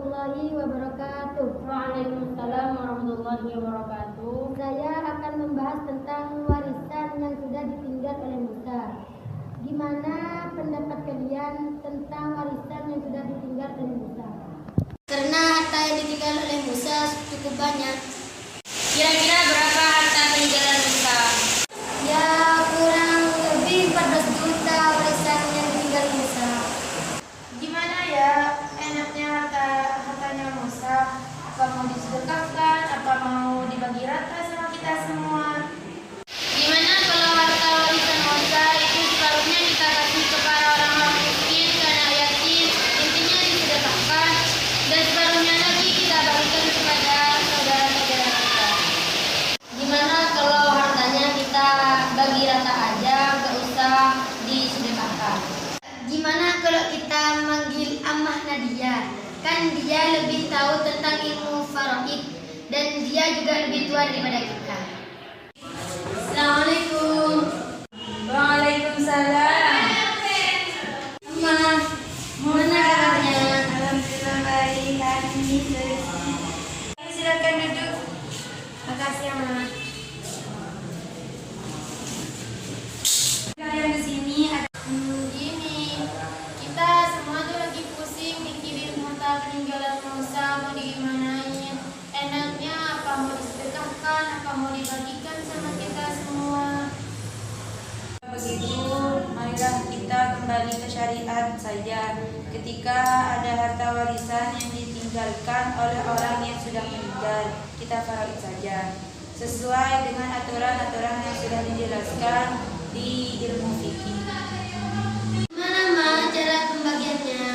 warahmatullahi wabarakatuh. Waalaikumsalam warahmatullahi wabarakatuh. Saya akan membahas tentang warisan yang sudah ditinggal oleh Musa. Gimana pendapat kalian tentang warisan yang sudah ditinggal oleh Musa? Karena harta yang ditinggal oleh Musa cukup banyak. Kira-kira berapa harta peninggalan Musa? Ya kurang lebih 14 juta warisan yang ditinggal Musa. Gimana ya enaknya hartanya Musa? Apa mau disedekahkan? Apa mau dibagi rata sama kita semua? Gimana kalau harta warisan Musa itu separuhnya kita kasih kepada orang-orang miskin, anak yatim, intinya disedekahkan, dan separuhnya lagi kita bagikan kepada saudara-saudara kita. Gimana kalau hartanya kita bagi rata aja, gak usah disedekahkan? Gimana kalau kita manggil Ammah Nadia? Kan dia lebih tahu tentang ilmu faraid dan dia juga lebih tua daripada kita. Assalamualaikum. Waalaikumsalam. Ammah, mana kabarnya? Alhamdulillah baik, hari ini silakan duduk. Makasih Ammah. Kalian di sini ada gini. Kita semua tuh lagi pusing mikirin harta peninggalan Musa mau digimanain. Enaknya apa mau disedekahkan, apa mau dibagikan sama kita semua. Begitu, marilah kita kembali ke syariat saja. Ketika ada harta warisan yang ditinggalkan oleh orang yang sudah meninggal, kita faraid saja sesuai dengan aturan-aturan yang sudah dijelaskan di ilmu fikih. Gimana Ma cara pembagiannya?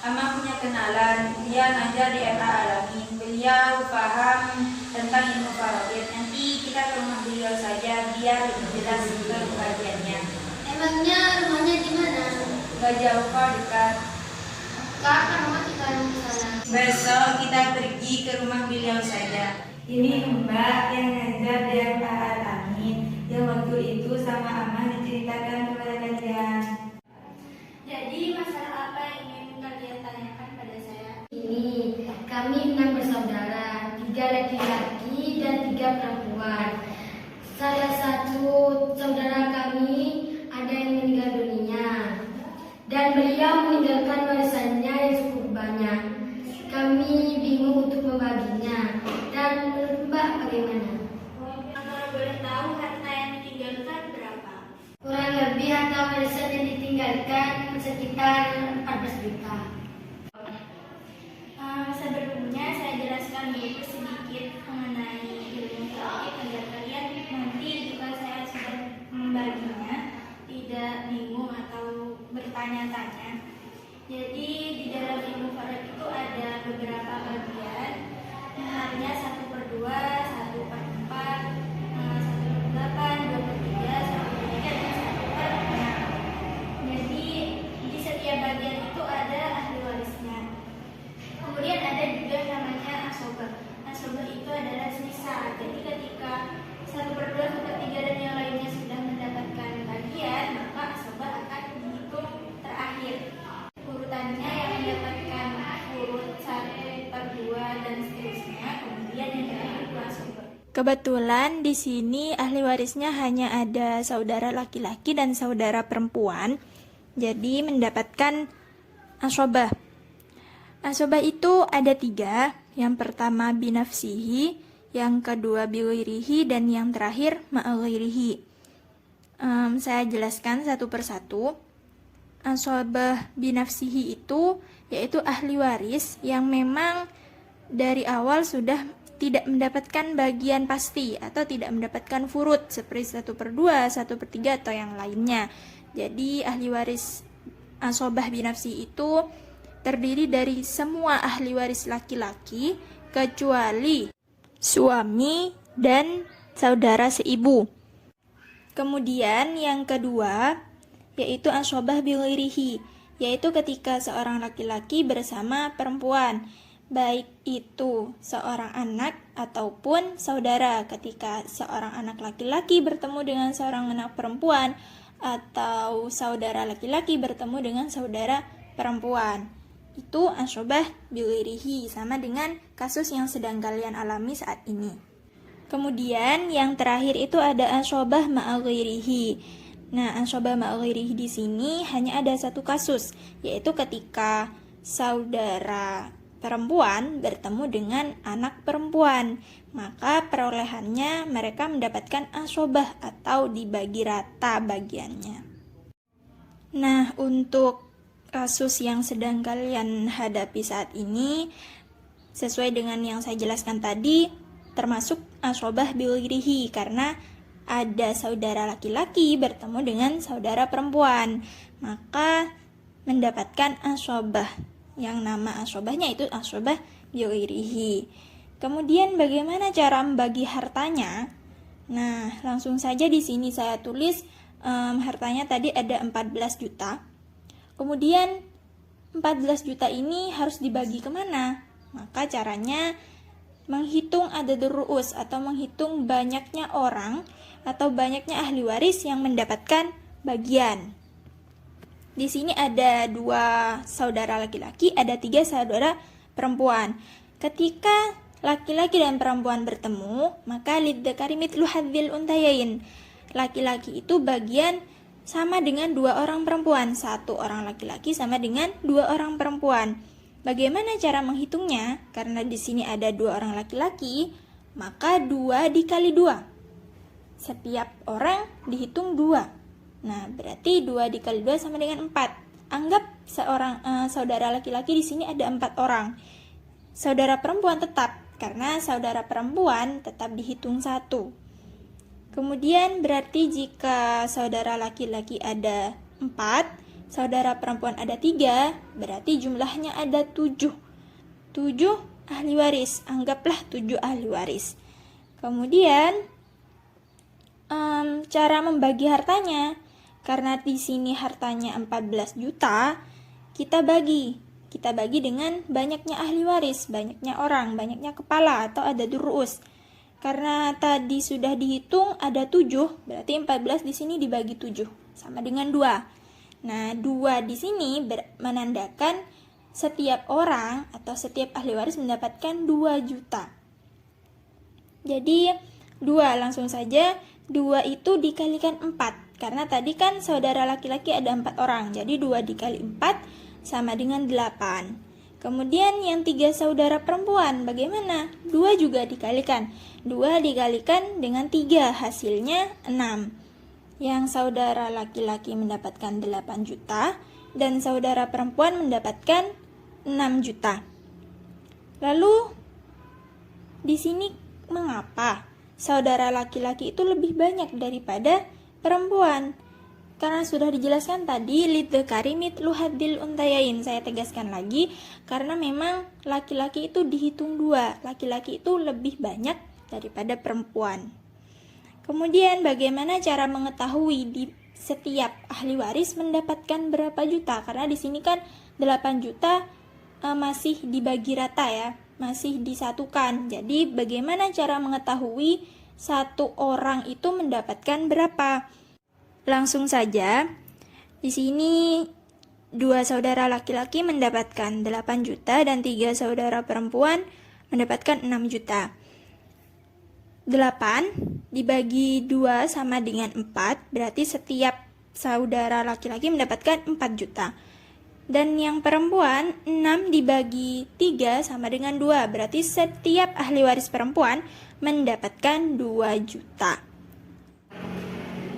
Ama punya kenalan, dia ngajar di MA Alamin. Beliau paham tentang ilmu faraid. Nanti kita ke rumah beliau saja biar lebih jelas pembagiannya. Emangnya rumahnya di mana? Gak jauh kok, dekat. Kapan rumah kita di sana? Besok kita pergi ke rumah beliau saja. Ini Mbak yang ngajar di MA Alamin yang waktu itu sama Amah diceritakan kepada kalian. Jadi masalah apa yang ingin kalian tanyakan pada saya? Ini kami 6 bersaudara, 3 laki-laki dan 3 perempuan. Salah satu saudara kami ada yang meninggal dunia dan beliau meninggalkan warisannya yang cukup banyak. Kami bingung untuk membaginya. Dan menurut Mbak bagaimana? Kalau boleh tahu harta yang ditinggalkan berapa? Kurang lebih harta warisan yang ditinggalkan sekitar 14 juta. Sebelumnya saya jelaskan dulu sedikit mengenai ilmu faraid agar kalian nanti jika saya sudah membaginya tidak bingung atau bertanya-tanya. Jadi di dalam ilmu faraid itu ada beberapa bagian, misalnya 1/2, 1/4, 1/8, 2/3, 1/3, dan 1/6. Jadi di setiap bagian itu ada ahli warisnya. Kemudian ada juga namanya asobah. Asobah itu adalah sisa. Jadi ketika 1/2, 1/3 dan yang lainnya sudah mendapatkan bagian, maka asobah akan dihitung terakhir. Urutannya yang mendapatkan urut 1/2 dan seterusnya, kemudian yang terakhir itu asobah. Kebetulan di sini ahli warisnya hanya ada saudara laki-laki dan saudara perempuan, jadi mendapatkan asobah. Asobah itu ada 3, yang pertama binafsihi, yang kedua bighairihi, dan yang terakhir ma'ghairihi. Saya jelaskan satu persatu. Asobah binafsihi itu yaitu ahli waris yang memang dari awal sudah tidak mendapatkan bagian pasti atau tidak mendapatkan furud seperti 1/2, 1/3 atau yang lainnya. Jadi ahli waris asobah binafsihi itu terdiri dari semua ahli waris laki-laki kecuali suami dan saudara seibu. Kemudian yang kedua yaitu asobah bighairihi, yaitu ketika seorang laki-laki bersama perempuan, baik itu seorang anak ataupun saudara. Ketika seorang anak laki-laki bertemu dengan seorang anak perempuan atau saudara laki-laki bertemu dengan saudara perempuan. itu asyobah biwirihi, sama dengan kasus yang sedang kalian alami saat ini. Kemudian yang terakhir itu ada asyobah ma'aghairihi. Nah, asyobah ma'aghairihi di sini hanya ada satu kasus, yaitu ketika saudara perempuan bertemu dengan anak perempuan, maka perolehannya mereka mendapatkan asyobah atau dibagi rata bagiannya. Nah, untuk kasus yang sedang kalian hadapi saat ini, sesuai dengan yang saya jelaskan tadi, termasuk asyobah biwirihi, karena ada saudara laki-laki bertemu dengan saudara perempuan, maka mendapatkan asyobah. Yang nama asyobahnya itu asyobah biwirihi. Kemudian bagaimana cara membagi hartanya? Nah, langsung saja di sini saya tulis hartanya tadi ada 14 juta. Kemudian 14 juta ini harus dibagi kemana? Maka caranya menghitung adadur ru'us atau menghitung banyaknya orang atau banyaknya ahli waris yang mendapatkan bagian. Di sini ada 2 saudara laki-laki, ada 3 saudara perempuan. Ketika laki-laki dan perempuan bertemu, maka lidzakari mithlu hadzil untayain. Laki-laki itu bagian sama dengan 2 orang perempuan, 1 orang laki-laki sama dengan 2 orang perempuan. Bagaimana cara menghitungnya? Karena di sini ada 2 orang laki-laki, maka 2 dikali 2. Setiap orang dihitung 2. Nah, berarti 2 dikali 2 sama dengan 4. Anggap saudara laki-laki di sini ada 4 orang. Saudara perempuan tetap, karena saudara perempuan tetap dihitung 1. Kemudian berarti jika saudara laki-laki ada 4, saudara perempuan ada 3, berarti jumlahnya ada 7. 7 ahli waris, anggaplah 7 ahli waris. Kemudian cara membagi hartanya, karena di sini hartanya 14 juta, kita bagi dengan banyaknya ahli waris, banyaknya orang, banyaknya kepala atau adadur ru'us. Karena tadi sudah dihitung ada 7, berarti 14 di sini dibagi 7 sama dengan 2. Nah, 2 di sini menandakan setiap orang atau setiap ahli waris mendapatkan 2 juta. Jadi 2, langsung saja 2 itu dikalikan 4. Karena tadi kan saudara laki-laki ada 4 orang, jadi 2 dikali 4 sama dengan 8. Kemudian yang 3 saudara perempuan, bagaimana? 2 juga dikalikan. 2 dikalikan dengan 3, hasilnya 6. Yang saudara laki-laki mendapatkan 8 juta dan saudara perempuan mendapatkan 6 juta. Lalu di sini mengapa saudara laki-laki itu lebih banyak daripada perempuan? Karena sudah dijelaskan tadi lidzakari mithlu hadzil untayain. Saya tegaskan lagi, karena memang laki-laki itu dihitung 2. Laki-laki itu lebih banyak daripada perempuan. Kemudian bagaimana cara mengetahui di setiap ahli waris mendapatkan berapa juta? Karena di sini kan 8 juta masih dibagi rata ya, masih disatukan. Jadi bagaimana cara mengetahui satu orang itu mendapatkan berapa? Langsung saja, di sini 2 saudara laki-laki mendapatkan 8 juta dan 3 saudara perempuan mendapatkan 6 juta. 8 dibagi 2 sama dengan 4, berarti setiap saudara laki-laki mendapatkan 4 juta. Dan yang perempuan 6 dibagi 3 sama dengan 2, berarti setiap ahli waris perempuan mendapatkan 2 juta.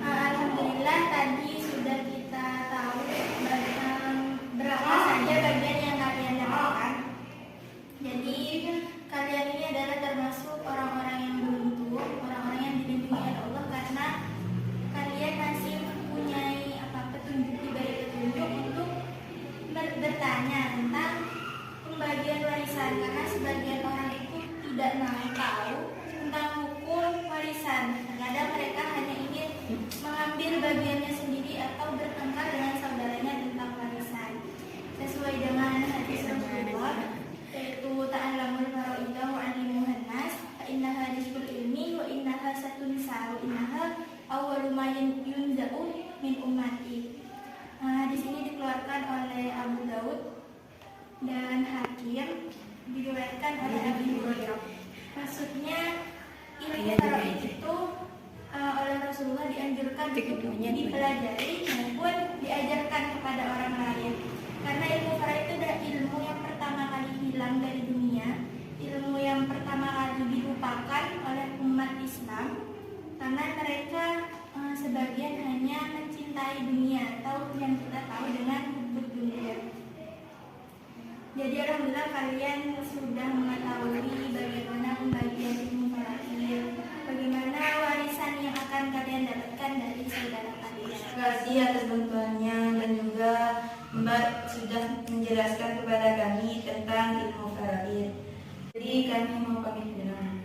Alhamdulillah tadi sudah kita tahu berapa saja bagian yang kalian dapatkan. Jadi kalian ini adalah termasuk orang-orang yang beruntung, orang-orang yang dilindungi oleh Allah, karena kalian masih mempunyai petunjuk diberi petunjuk untuk bertanya tentang pembagian warisan, karena sebagian orang itu tidak mau tahu tentang hukum warisan. Kadang mereka hanya ingin mengambil bagiannya sendiri atau bertengkar dengan saudaranya tentang warisan. Sesuai dengan hadis Rasulullah, yaitu ta'allamul faraidah wa 'allimuhan nas, fa innaha rizqul ilmi wa innaha satunsa wa innaha awwalu ma yunza'u min ummati. Hadis ini dikeluarkan oleh Abu Daud dan hakim diriwayatkan oleh Abu Hurairah. Maksudnya ilmu faraid itu oleh Rasulullah dianjurkan untuk dipelajari maupun diajarkan kepada orang lain. Karena ilmu faraid itu adalah ilmu yang pertama kali hilang dari dunia, ilmu yang pertama kali dilupakan oleh umat Islam, karena mereka sebagian hanya mencintai dunia atau yang kita tahu dengan hubbud dunia. Jadi alhamdulillah kalian sudah mengetahui bagaimana pembagian ilmu faraid, bagaimana warisan yang akan kalian dapatkan dari saudara kalian. Terima kasih atas bantuannya dan juga Mbak sudah menjelaskan kepada kami tentang ilmu faraid. Jadi kami mau pamit dulu.